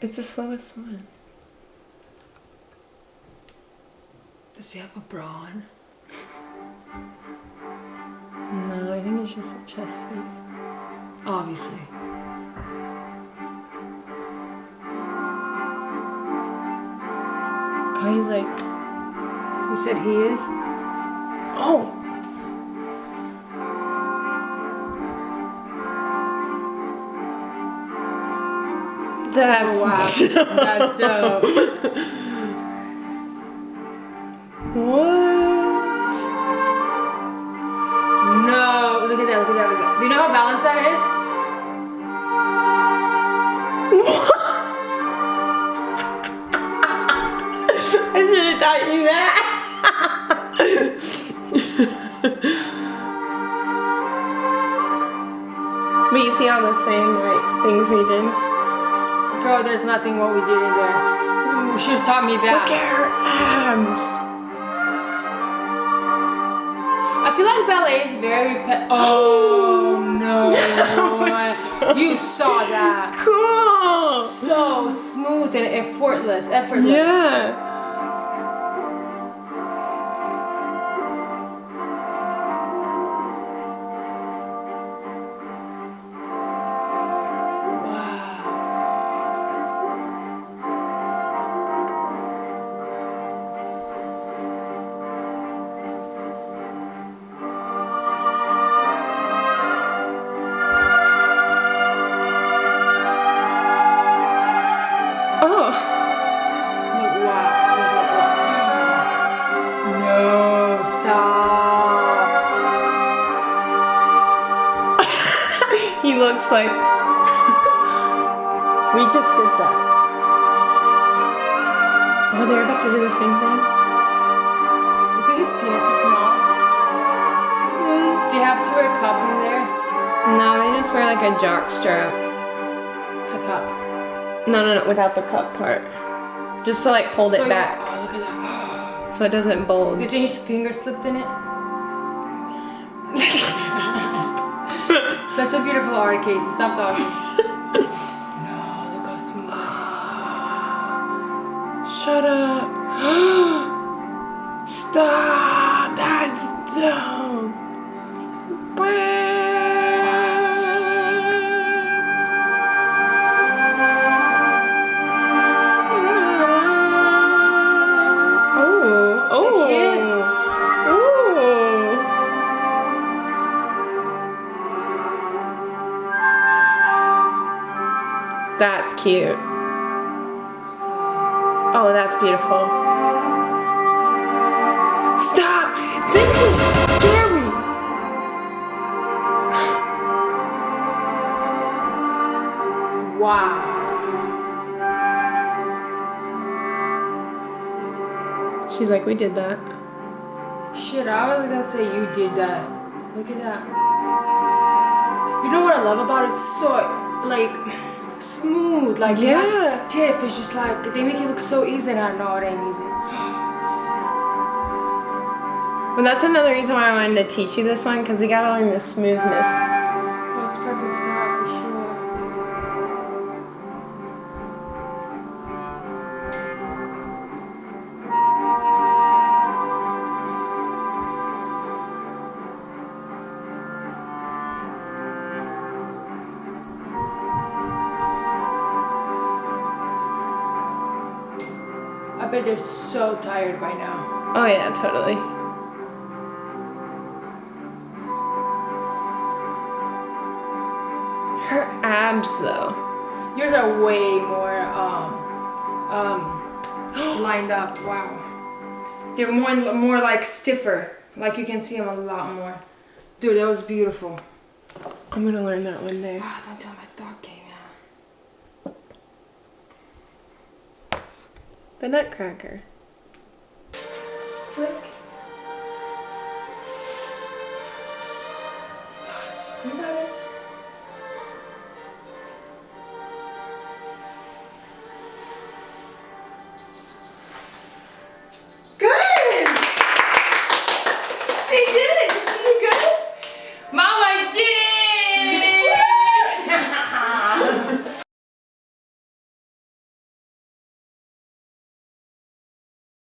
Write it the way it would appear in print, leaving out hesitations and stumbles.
It's the slowest one. Does he have a bra on? No, I think it's just a chest piece. Obviously. Oh, he's like... You said he is? Oh! That's wow. That's dope. What? No, look at that, look at that, look at that. Do you know how balanced that is? I should have taught you that. But you see all the same like things we did. Girl, there's nothing what we did in there. You should have taught me that. Look at her abs. I feel like ballet is very oh no. You saw that. Cool. So smooth and effortless. Yeah. He looks like we just did that. Oh, they're about to do the same thing? You think his penis is small? Do you have to wear a cup in there? No, they just wear like a jock strap. It's a cup. No, without the cup part. Just to like hold it back. Oh, look at that. So it doesn't bulge. Do you think his finger slipped in it? Such a beautiful art, Kasey. Stop talking. No, look how smooth that is. Shut up. Stop. That's dumb. The kiss. That's cute. Oh, that's beautiful. Stop! This is scary! Wow. She's like, we did that. Shit, I was gonna say you did that. Look at that. You know what I love about it? It's so, like, smooth. Like, yeah. Not stiff. It's just like, they make it look so easy and I know it ain't easy. Well, that's another reason why I wanted to teach you this one, because we gotta learn the smoothness. Oh, it's perfect style for sure. I bet they're so tired by now. Oh yeah, totally. Her abs though. Yours are way more lined up. Wow. They're more like stiffer. Like you can see them a lot more. Dude, that was beautiful. I'm gonna learn that one day. Oh, don't tell my dog came out. The Nutcracker.